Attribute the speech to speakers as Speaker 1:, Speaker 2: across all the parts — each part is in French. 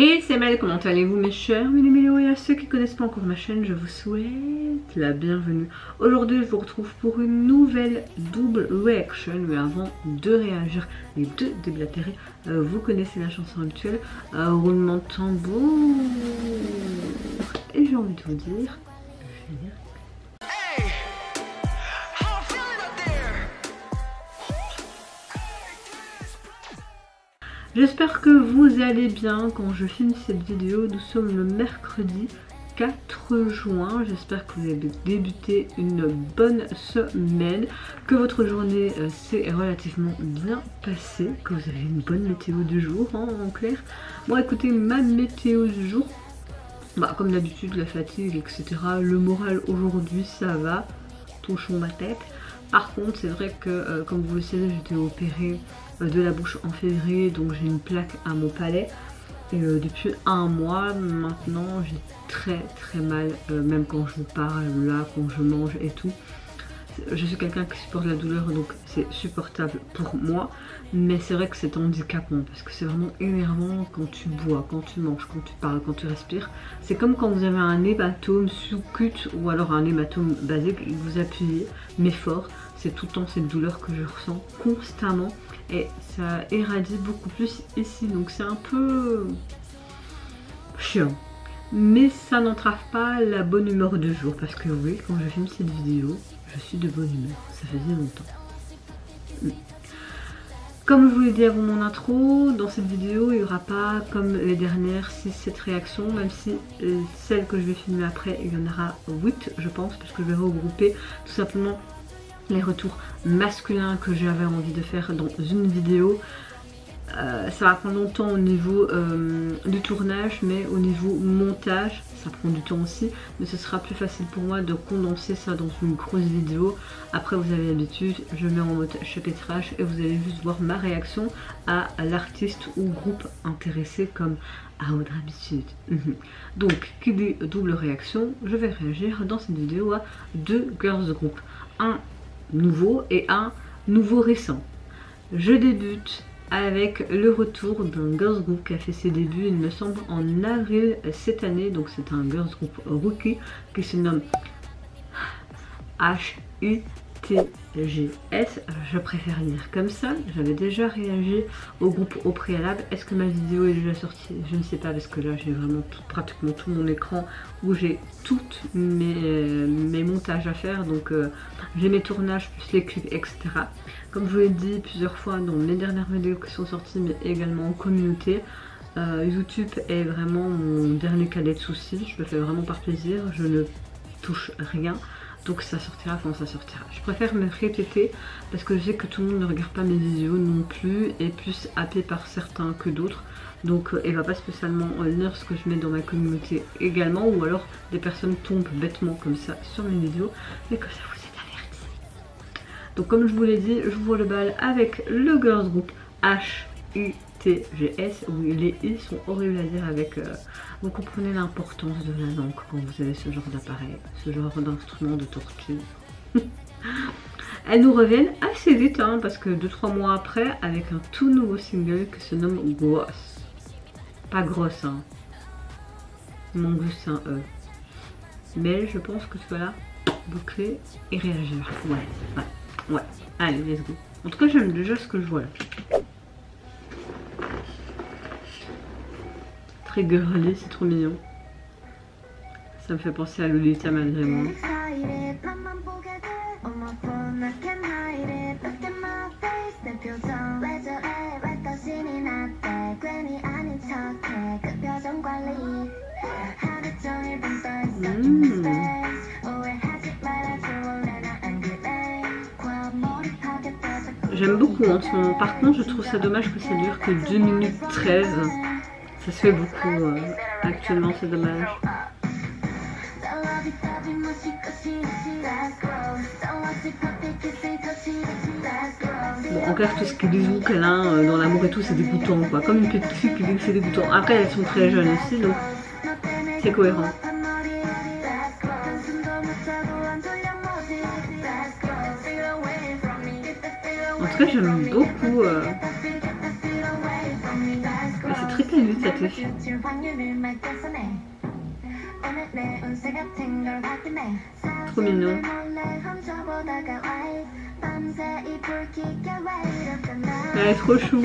Speaker 1: Hey, c'est Mel, comment allez-vous mes chers Mélo, et à ceux qui ne connaissent pas encore ma chaîne, je vous souhaite la bienvenue. Aujourd'hui, je vous retrouve pour une nouvelle double reaction, mais avant de réagir et de déblatérer, vous connaissez la chanson actuelle, roulement de tambour. Et j'ai envie de vous dire, je vais dire... J'espère que vous allez bien quand je filme cette vidéo. Nous sommes le mercredi 4 juin. J'espère que vous avez débuté une bonne semaine, que votre journée s'est relativement bien passée, que vous avez une bonne météo du jour, hein, en clair. Moi, écoutez, ma météo du jour, comme d'habitude, la fatigue, etc. Le moral aujourd'hui, ça va. Touchons ma tête. Par contre, c'est vrai que, comme vous le savez, j'étais opérée de la bouche en février, donc j'ai une plaque à mon palais. Et depuis un mois maintenant, j'ai très mal, même quand je parle, là, quand je mange et tout. Je suis quelqu'un qui supporte la douleur, donc c'est supportable pour moi. Mais c'est vrai que c'est handicapant, parce que c'est vraiment énervant quand tu bois, quand tu manges, quand tu parles, quand tu respires. C'est comme quand vous avez un hématome sous-cut ou alors un hématome basique et que vous appuyez, mais fort. C'est tout le temps cette douleur que je ressens constamment. Et ça irradie beaucoup plus ici, donc c'est un peu chiant. Mais ça n'entrave pas la bonne humeur du jour, parce que oui, quand je filme cette vidéo, je suis de bonne humeur, ça faisait longtemps. Comme je vous l'ai dit avant mon intro, dans cette vidéo, il n'y aura pas, comme les dernières, 6-7 réactions, même si celle que je vais filmer après, il y en aura 8, je pense, parce que je vais regrouper tout simplement les retours masculins que j'avais envie de faire dans une vidéo. Ça va prendre longtemps au niveau du tournage, mais au niveau montage ça prend du temps aussi, mais ce sera plus facile pour moi de condenser ça dans une grosse vidéo. Après, vous avez l'habitude, je mets en mode chapitrage et vous allez juste voir ma réaction à l'artiste ou groupe intéressé comme à votre habitude. Donc, qui dit double réaction, je vais réagir dans cette vidéo à deux girls group, un nouveau et un nouveau récent. Je débute avec le retour d'un girls group qui a fait ses débuts, il me semble, en avril cette année. Donc c'est un girls group rookie qui se nomme HUTGS. Je préfère lire comme ça. J'avais déjà réagi au groupe au préalable. Est-ce que ma vidéo est déjà sortie? Je ne sais pas, parce que là j'ai vraiment pratiquement tout mon écran où j'ai toutes mes montages à faire. Donc j'ai mes tournages plus les clips, etc. Comme je vous l'ai dit plusieurs fois dans mes dernières vidéos qui sont sorties, mais également en communauté, YouTube est vraiment mon dernier cadet de soucis. Je le fais vraiment par plaisir, je ne touche rien. Donc ça sortira quand ça sortira. Je préfère me répéter parce que je sais que tout le monde ne regarde pas mes vidéos non plus, et plus happé par certains que d'autres. Donc il va pas spécialement lire ce que je mets dans ma communauté également, ou alors des personnes tombent bêtement comme ça sur mes vidéos, mais que ça vous est averti. Donc comme je vous l'ai dit, je vous le bal avec le girls group HUTGS, où les i sont horribles à dire avec... vous comprenez l'importance de la langue quand vous avez ce genre d'appareil, ce genre d'instrument de torture. Elles nous reviennent assez vite, hein, parce que 2-3 mois après, avec un tout nouveau single qui se nomme Gross. Pas grosse, hein. Mon goût c'est un E. Mais je pense que tu vas là boucler et réagir. Ouais. Allez, let's go. En tout cas, j'aime déjà ce que je vois là. Très girly, c'est trop mignon. Ça me fait penser à Lolita malgré moi. J'aime beaucoup en ce moment. Par contre, je trouve ça dommage que ça dure que 2 minutes 13. Ça se fait beaucoup actuellement, c'est dommage. Bon, en clair, tout ce qui est bisous, câlin, dans l'amour et tout, c'est dégoûtant, quoi. Comme une petite fille qui dit que c'est dégoûtant. Après, elles sont très jeunes aussi, donc c'est cohérent. En tout cas, j'aime beaucoup. C'est très calme cette écouter. Trop mignon. Elle est trop chou.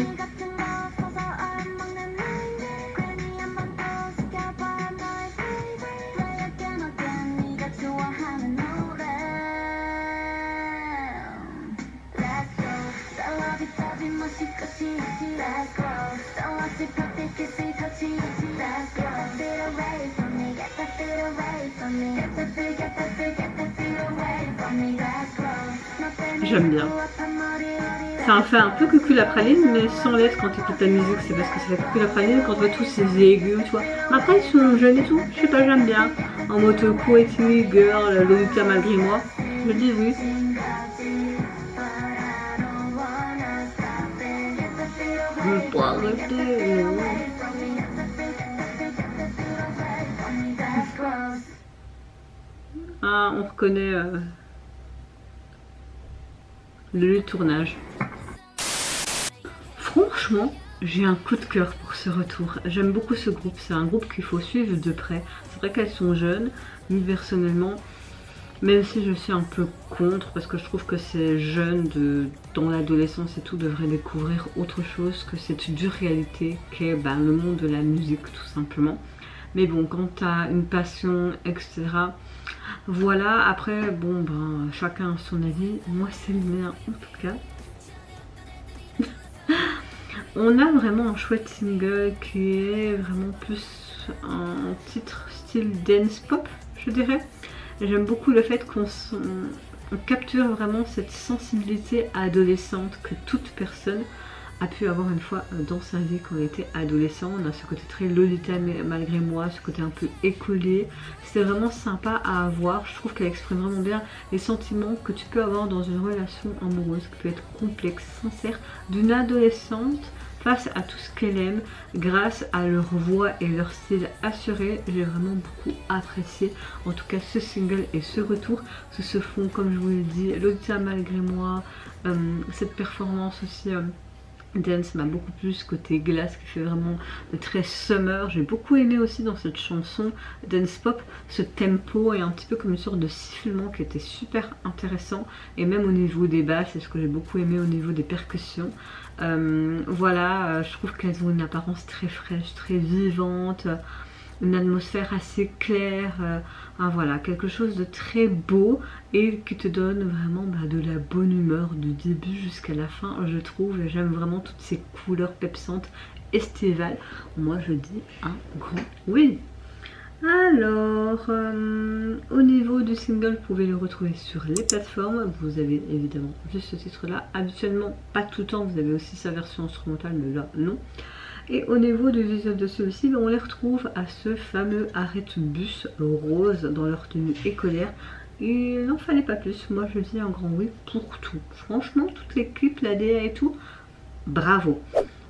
Speaker 1: J'aime bien. Ça en fait un peu Coucou la praline, mais sans l'être quand tu écoutes la musique, c'est parce que ça fait Coucou la praline quand on voit tous ces aigus, tu vois. Mais après ils sont jeunes et tout, je sais pas, j'aime bien. En mode Quality Girl, Lolita malgré moi, je dis oui. Je veux pas arrêter. Ah, on reconnaît le tournage. Franchement, j'ai un coup de cœur pour ce retour. J'aime beaucoup ce groupe, c'est un groupe qu'il faut suivre de près. C'est vrai qu'elles sont jeunes, mais personnellement, même si je suis un peu contre, parce que je trouve que ces jeunes dans l'adolescence et tout devraient découvrir autre chose que cette dure réalité qu'est le monde de la musique tout simplement. Mais bon, quand tu as une passion, etc. Voilà, après, bon, chacun a son avis. Moi, c'est le mien, en tout cas. On a vraiment un chouette single qui est vraiment plus un titre style dance pop, je dirais. J'aime beaucoup le fait qu'on capture vraiment cette sensibilité adolescente que toute personne a pu avoir une fois dans sa vie quand elle était adolescent. On a ce côté très Lolita malgré moi, ce côté un peu écolé. C'est vraiment sympa à avoir. Je trouve qu'elle exprime vraiment bien les sentiments que tu peux avoir dans une relation amoureuse qui peut être complexe, sincère, d'une adolescente face à tout ce qu'elle aime grâce à leur voix et leur style assuré. J'ai vraiment beaucoup apprécié en tout cas ce single et ce retour. Ce se font, comme je vous l'ai dit, Lolita malgré moi, cette performance aussi dance m'a beaucoup plus côté glace qui fait vraiment très summer. J'ai beaucoup aimé aussi dans cette chanson dance pop ce tempo et un petit peu comme une sorte de sifflement qui était super intéressant, et même au niveau des basses, c'est ce que j'ai beaucoup aimé au niveau des percussions. Voilà, je trouve qu'elles ont une apparence très fraîche, très vivante, une atmosphère assez claire, voilà, quelque chose de très beau et qui te donne vraiment de la bonne humeur du début jusqu'à la fin, je trouve. J'aime vraiment toutes ces couleurs pepsantes estivales. Moi je dis un grand oui. Alors, au niveau du single, vous pouvez le retrouver sur les plateformes. Vous avez évidemment juste ce titre là. Habituellement, pas tout le temps, vous avez aussi sa version instrumentale, mais là non. Et au niveau du visuel de celui-ci, on les retrouve à ce fameux arrête-bus rose dans leur tenue écolière. Il n'en fallait pas plus. Moi je dis un grand oui pour tout. Franchement, toutes les clips, la DA et tout, bravo.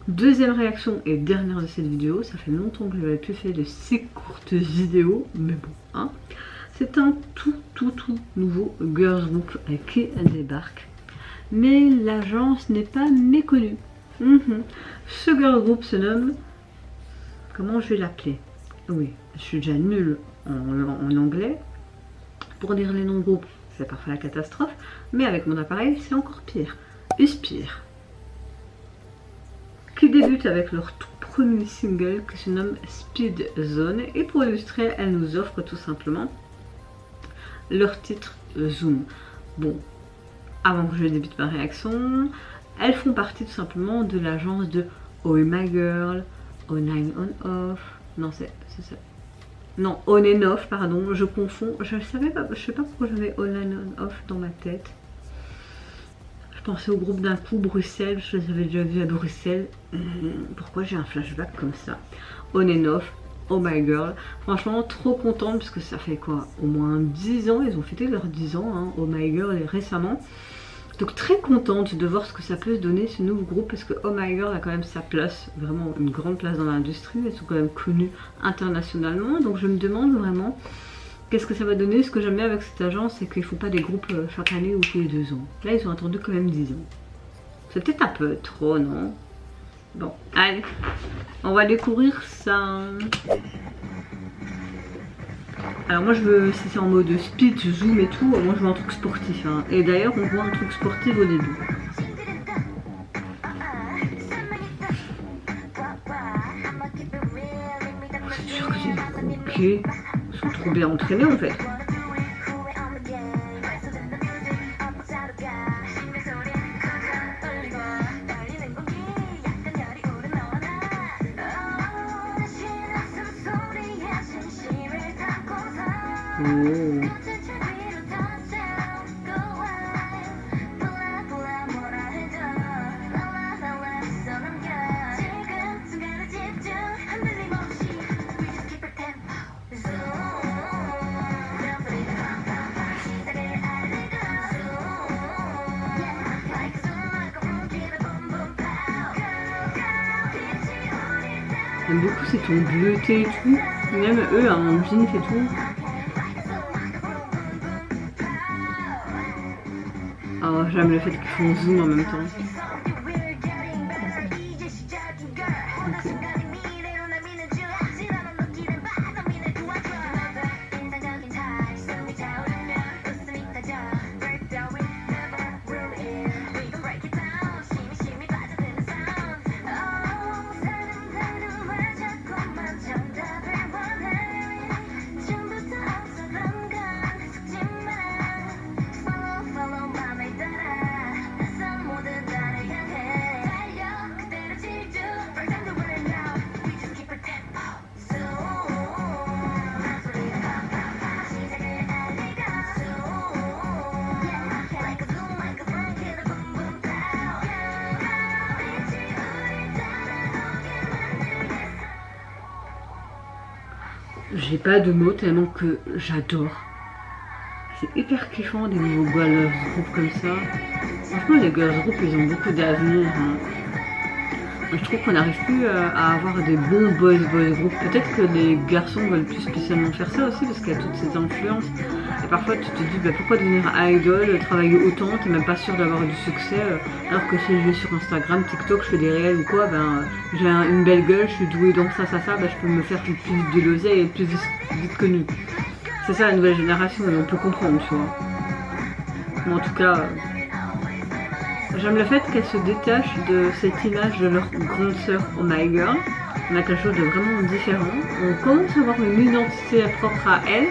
Speaker 1: Deuxième réaction et dernière de cette vidéo. Ça fait longtemps que je n'avais plus fait de si courtes vidéos, mais bon, hein. C'est un tout nouveau girls group qui débarque. Mais l'agence n'est pas méconnue. Ce girl group se nomme... Comment je vais l'appeler? Oui, je suis déjà nulle en anglais. Pour dire les noms de groupes, c'est parfois la catastrophe. Mais avec mon appareil, c'est encore pire. Uspire. Qui débute avec leur tout premier single qui se nomme Speed Zone. Et pour illustrer, elles nous offrent tout simplement leur titre Zoom. Bon, avant que je débute ma réaction... Elles font partie tout simplement de l'agence de Oh My Girl, Oh Nine On Off, non c'est ça, non On and Off, pardon, je confonds, je savais pas, je sais pas pourquoi j'avais Oh Nine On Off dans ma tête. Je pensais au groupe d'un coup, Bruxelles, je les avais déjà vus à Bruxelles, pourquoi j'ai un flashback comme ça. On and Off, Oh My Girl, franchement trop contente parce que ça fait quoi, au moins 10 ans, ils ont fêté leurs 10 ans, hein, Oh My Girl et récemment. Donc très contente de voir ce que ça peut se donner ce nouveau groupe, parce que Oh My Girl a quand même sa place, vraiment une grande place dans l'industrie, elles sont quand même connues internationalement, donc je me demande vraiment qu'est-ce que ça va donner. Ce que j'aime bien avec cette agence, c'est qu'ils ne font pas des groupes chaque année ou tous les 2 ans. Là ils ont attendu quand même 10 ans. C'est peut-être un peu trop, non? Bon, allez, on va découvrir ça. Alors moi je veux, si c'est en mode speed, zoom et tout, moi je veux un truc sportif. Hein. Et d'ailleurs on voit un truc sportif au début. C'est sûr que c'est ok. Ils sont trop bien entraînés en fait. Oh. J'aime beaucoup ces tons bleutés et tout. Même eux en jeans et tout. Oh, j'aime le fait qu'ils font zoom en même temps. Okay. J'ai pas de mots tellement que j'adore. C'est hyper kiffant des nouveaux girls group comme ça. Franchement les girls group ils ont beaucoup d'avenir. Hein. Je trouve qu'on n'arrive plus à avoir des bons boys group. Peut-être que les garçons veulent plus spécialement faire ça aussi parce qu'il y a toutes ces influences. Et parfois tu te dis bah, pourquoi devenir idol, travailler autant, t'es même pas sûr d'avoir du succès. Alors que si je vais sur Instagram, TikTok, je fais des réels ou quoi, ben j'ai une belle gueule, je suis douée dans ça, ben, je peux me faire plus vite de l'oseille et plus vite connue. C'est ça la nouvelle génération et on peut comprendre, tu vois. Mais en tout cas, j'aime le fait qu'elle se détache de cette image de leur grande sœur Oh My Girl. On a quelque chose de vraiment différent. On commence à avoir une identité propre à elle.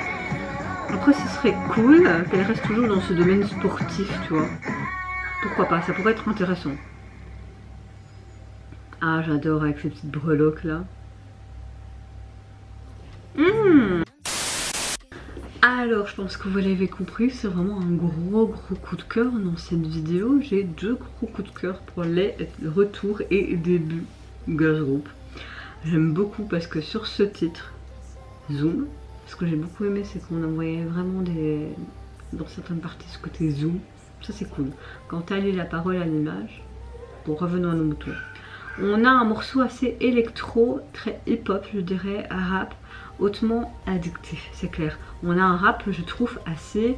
Speaker 1: Après, ce serait cool qu'elle reste toujours dans ce domaine sportif, tu vois. Pourquoi pas, ça pourrait être intéressant. Ah, j'adore avec ces petites breloques là. Alors, je pense que vous l'avez compris, c'est vraiment un gros coup de cœur dans cette vidéo. J'ai 2 gros coups de cœur pour les retours et débuts girls group. J'aime beaucoup parce que sur ce titre, Zoom, ce que j'ai beaucoup aimé, c'est qu'on envoyait vraiment dans certaines parties ce côté zoom. Ça c'est cool. Quand tu allies la parole à l'image, bon, revenons à nos moutons. On a un morceau assez électro, très hip-hop, je dirais, rap, hautement addictif, c'est clair. On a un rap, je trouve, assez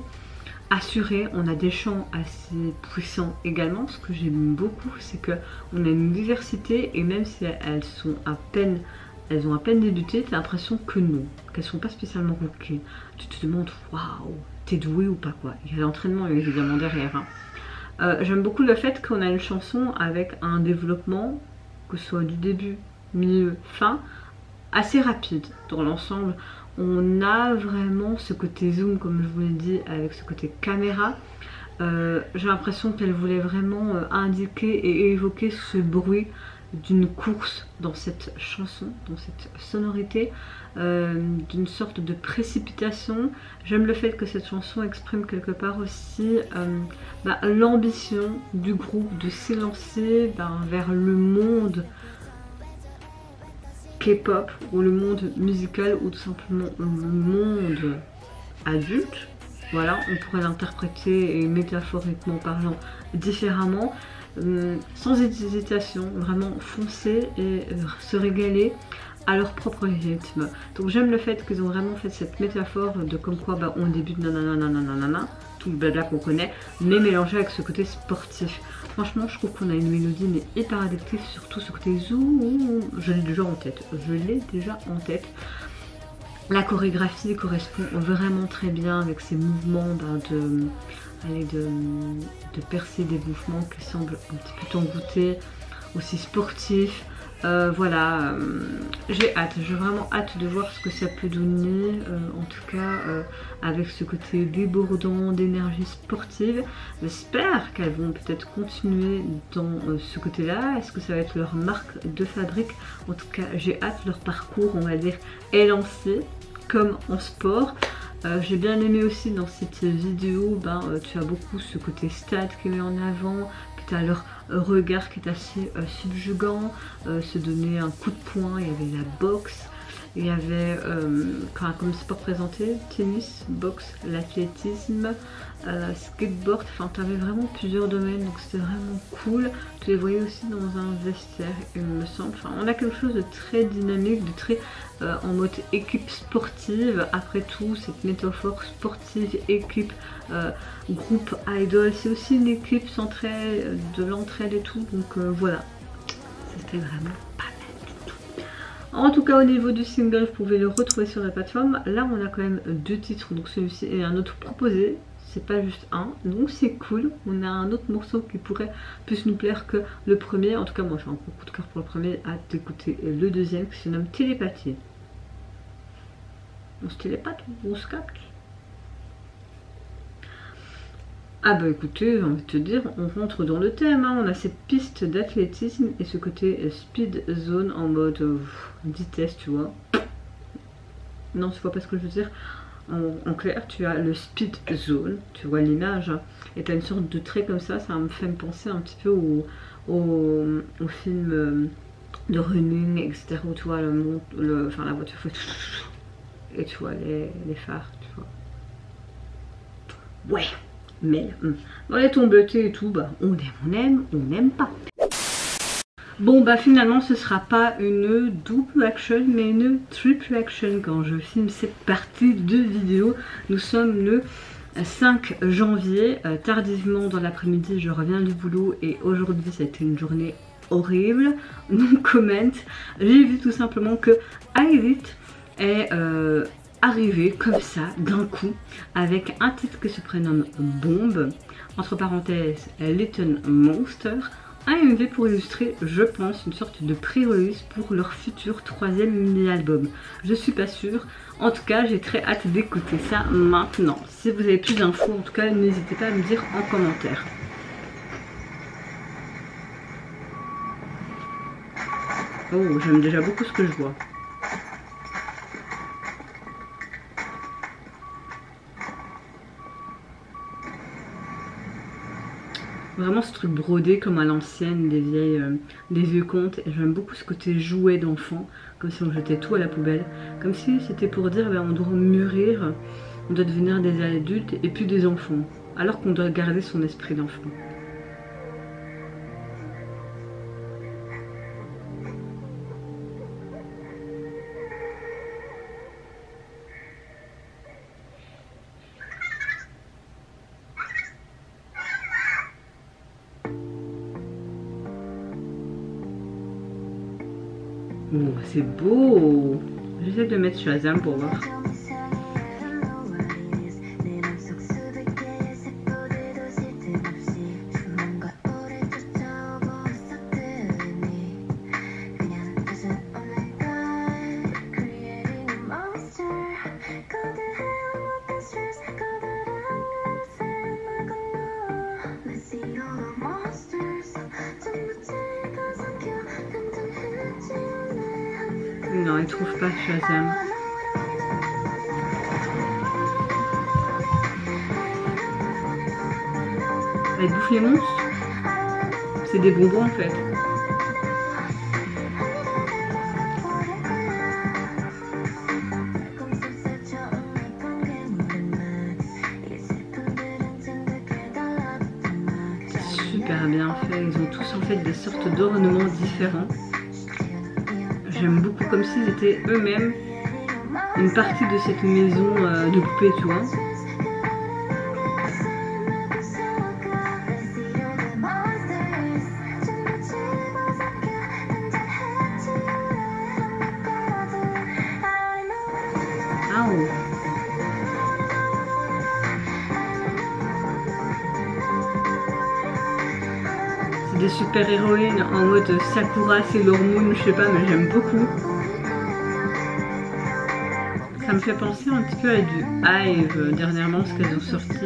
Speaker 1: assuré. On a des chants assez puissants également. Ce que j'aime beaucoup, c'est qu'on a une diversité et même si elles ont à peine débuté, t'as l'impression que non, qu'elles sont pas spécialement rockées. Tu te demandes, waouh, t'es doué ou pas quoi. Il y a l'entraînement évidemment derrière. Hein. J'aime beaucoup le fait qu'on a une chanson avec un développement, que ce soit du début, milieu, fin, assez rapide. Dans l'ensemble, on a vraiment ce côté zoom, comme je vous l'ai dit, avec ce côté caméra. J'ai l'impression qu'elle voulait vraiment indiquer et évoquer ce bruit d'une course dans cette chanson, dans cette sonorité, d'une sorte de précipitation. J'aime le fait que cette chanson exprime quelque part aussi l'ambition du groupe de s'élancer vers le monde K-pop ou le monde musical ou tout simplement le monde adulte. Voilà, on pourrait l'interpréter et métaphoriquement parlant différemment. Sans hésitation, vraiment foncer et se régaler à leur propre rythme. Donc j'aime le fait qu'ils ont vraiment fait cette métaphore de comme quoi on débute nanana, tout le blabla qu'on connaît, mais mélangé avec ce côté sportif. Franchement, je trouve qu'on a une mélodie mais hyper addictive, surtout ce côté zoom. Je l'ai déjà en tête, La chorégraphie correspond vraiment très bien avec ces mouvements de percer des mouvements qui semblent un petit peu t'envoûter, aussi sportifs. Voilà, j'ai vraiment hâte de voir ce que ça peut donner, en tout cas avec ce côté débordant d'énergie sportive. J'espère qu'elles vont peut-être continuer dans ce côté-là. Est-ce que ça va être leur marque de fabrique? En tout cas, j'ai hâte. Leur parcours, on va dire, est lancé, comme en sport. J'ai bien aimé aussi dans cette vidéo, tu as beaucoup ce côté stade qui est mis en avant, puis tu as leur regard qui est assez subjugant, se donner un coup de poing. Il y avait la boxe, il y avait comme sport présenté, tennis, boxe, l'athlétisme, skateboard, enfin tu avais vraiment plusieurs domaines, donc c'était vraiment cool. Tu les voyais aussi dans un vestiaire, il me semble. Enfin, on a quelque chose de très dynamique, de très en mode équipe sportive. Après tout, cette métaphore sportive, équipe, groupe idol, c'est aussi une équipe centrée, de l'entraide et tout, donc voilà, c'était vraiment pas mal du tout. En tout cas, au niveau du single, vous pouvez le retrouver sur la plateforme. Là, on a quand même 2 titres, donc celui-ci et un autre proposé. C'est pas juste un, donc c'est cool. On a un autre morceau qui pourrait plus nous plaire que le premier. En tout cas, moi j'ai un gros coup de cœur pour le premier. Hâte d'écouter le deuxième qui se nomme Télépathie. On se télépathe, on se capte. Ah bah écoutez, j'ai envie de te dire, on rentre dans le thème, hein. On a cette piste d'athlétisme et ce côté speed zone en mode vitesse, tu vois. Non, tu vois pas ce que je veux dire. En clair, tu as le speed zone, tu vois l'image, hein, et tu as une sorte de trait comme ça me fait me penser un petit peu au film de running, etc. Où tu vois la voiture fait et tu vois les phares, tu vois. Ouais, mais dans les tombetés et tout, on aime, on n'aime pas. Bon finalement ce sera pas une double action mais une triple action quand je filme cette partie de vidéo. Nous sommes le 5 janvier, tardivement dans l'après-midi, je reviens du boulot et aujourd'hui c'était une journée horrible. Donc comment, j'ai vu tout simplement que Ailit est arrivé comme ça d'un coup avec un titre qui se prénomme Bombe, entre parenthèses Little Monster. Un MV pour illustrer, je pense, une sorte de pré-release pour leur futur 3e mini-album. Je suis pas sûre. En tout cas, j'ai très hâte d'écouter ça maintenant. Si vous avez plus d'infos, en tout cas, n'hésitez pas à me dire en commentaire. Oh, j'aime déjà beaucoup ce que je vois. Vraiment ce truc brodé comme à l'ancienne, des vieux contes. Et j'aime beaucoup ce côté jouet d'enfant, comme si on jetait tout à la poubelle. Comme si c'était pour dire on doit mûrir, on doit devenir des adultes et puis des enfants. Alors qu'on doit garder son esprit d'enfant. Oh, c'est beau! J'essaie de mettre Shazam pour voir. Non, il trouve pas Shazam. Elle bouffe les monstres. C'est des bonbons en fait. Super bien fait. Ils ont tous en fait des sortes d'ornements différents. J'aime beaucoup, comme s'ils étaient eux-mêmes une partie de cette maison de poupées, tu vois. Waouh. C'est des super héroïnes en mode Sakura, Sailor Moon, je sais pas, mais j'aime beaucoup. Ça me fait penser un petit peu à du Hive dernièrement, ce qu'elles ont sorti.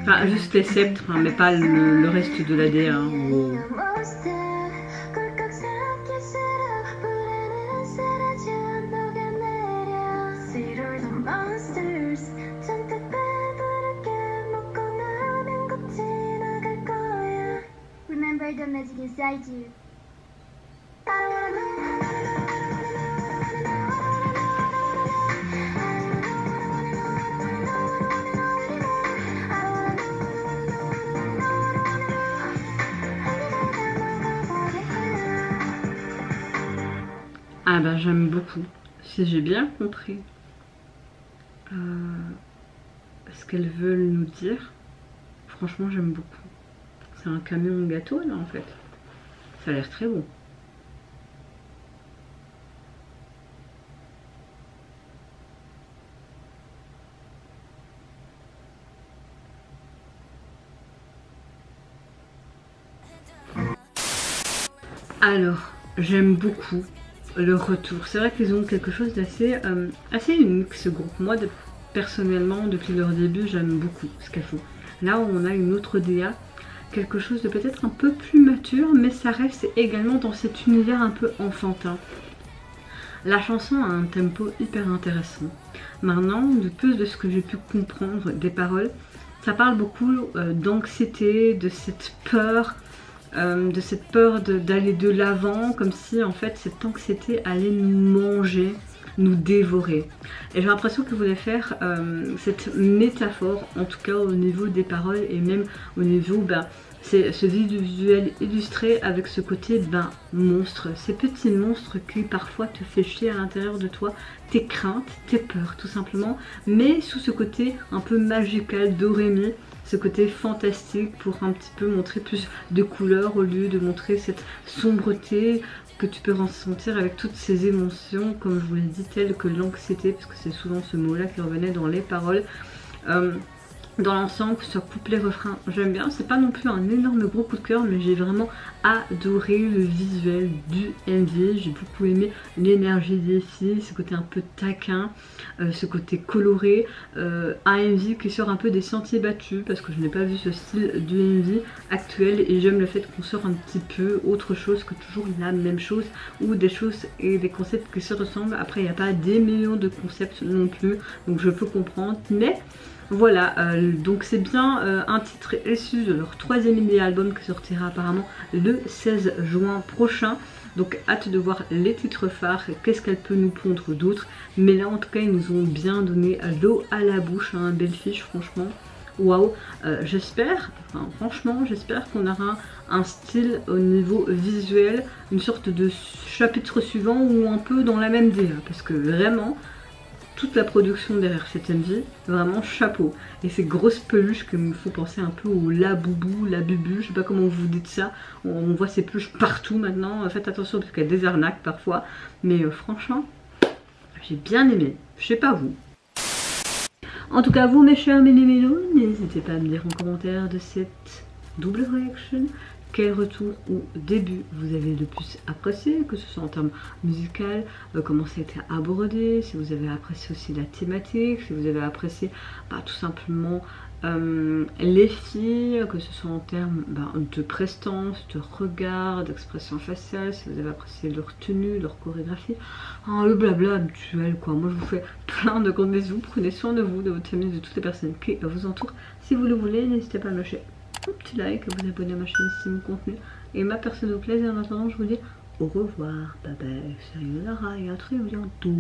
Speaker 1: Enfin, juste les sceptres, hein, mais pas le reste de l'AD. Hein. Wow.
Speaker 2: Remember the message inside you.
Speaker 1: Ah bah j'aime beaucoup. Si j'ai bien compris ce qu'elles veulent nous dire, franchement j'aime beaucoup. C'est un camion gâteau là en fait. Ça a l'air très bon. Alors, j'aime beaucoup le retour. C'est vrai qu'ils ont quelque chose d'assez assez unique ce groupe. Moi personnellement depuis leur début j'aime beaucoup ce qu'elles font. Là on a une autre DA, quelque chose de peut-être un peu plus mature, mais ça reste également dans cet univers un peu enfantin. La chanson a un tempo hyper intéressant. Maintenant, de plus de ce que j'ai pu comprendre des paroles, ça parle beaucoup d'anxiété, de cette peur d'aller de l'avant, comme si en fait cette anxiété allait nous manger, nous dévorer. Et j'ai l'impression que vous voulez faire cette métaphore, en tout cas au niveau des paroles et même au niveau, c'est ce visuel illustré avec ce côté monstre, ces petits monstres qui parfois te fait chier à l'intérieur de toi, tes craintes, tes peurs tout simplement, mais sous ce côté un peu magical d'Orémi, ce côté fantastique pour un petit peu montrer plus de couleurs au lieu de montrer cette sombreté que tu peux ressentir avec toutes ces émotions, comme je vous l'ai dit, telles que l'anxiété, parce que c'est souvent ce mot-là qui revenait dans les paroles. Dans l'ensemble, que ce soit couplet, refrain, j'aime bien. C'est pas non plus un énorme gros coup de cœur, mais j'ai vraiment adoré le visuel du MV. J'ai beaucoup aimé l'énergie des filles, ce côté un peu taquin, ce côté coloré. Un MV qui sort un peu des sentiers battus, parce que je n'ai pas vu ce style du MV actuel, et j'aime le fait qu'on sort un petit peu autre chose que toujours la même chose, ou des choses et des concepts qui se ressemblent. Après, il n'y a pas des millions de concepts non plus, donc je peux comprendre, mais voilà, donc c'est bien un titre issu de leur 3e mini-album qui sortira apparemment le 16 juin prochain. Donc hâte de voir les titres phares, qu'est-ce qu'elle peut nous pondre d'autre. Mais là en tout cas ils nous ont bien donné l'eau à la bouche, hein, belle fiche franchement. Waouh, j'espère, enfin, franchement j'espère qu'on aura un style au niveau visuel, une sorte de chapitre suivant ou un peu dans la même DA. Parce que vraiment, toute la production derrière cette MV, vraiment chapeau. Et ces grosses peluches qui me font penser un peu au la boubou, la bubu, je sais pas comment vous dites ça. On voit ces peluches partout maintenant, faites attention parce qu'il y a des arnaques parfois. Mais franchement, j'ai bien aimé, je sais pas vous. En tout cas vous mes chers méli-mélos, n'hésitez pas à me dire en commentaire de cette double réaction quel retour ou début vous avez le plus apprécié, que ce soit en termes musical, comment ça a été abordé, si vous avez apprécié aussi la thématique, si vous avez apprécié tout simplement les filles, que ce soit en termes de prestance, de regard, d'expression faciale, si vous avez apprécié leur tenue, leur chorégraphie, le blabla habituel quoi. Moi je vous fais plein de gros bisous, prenez soin de vous, de votre famille, de toutes les personnes qui vous entourent. Si vous le voulez, n'hésitez pas à lâcher un petit like, à vous abonner à ma chaîne si vous contenu et ma personne au plaisir. En attendant, je vous dis au revoir, bye bye, sayonara et à très bientôt.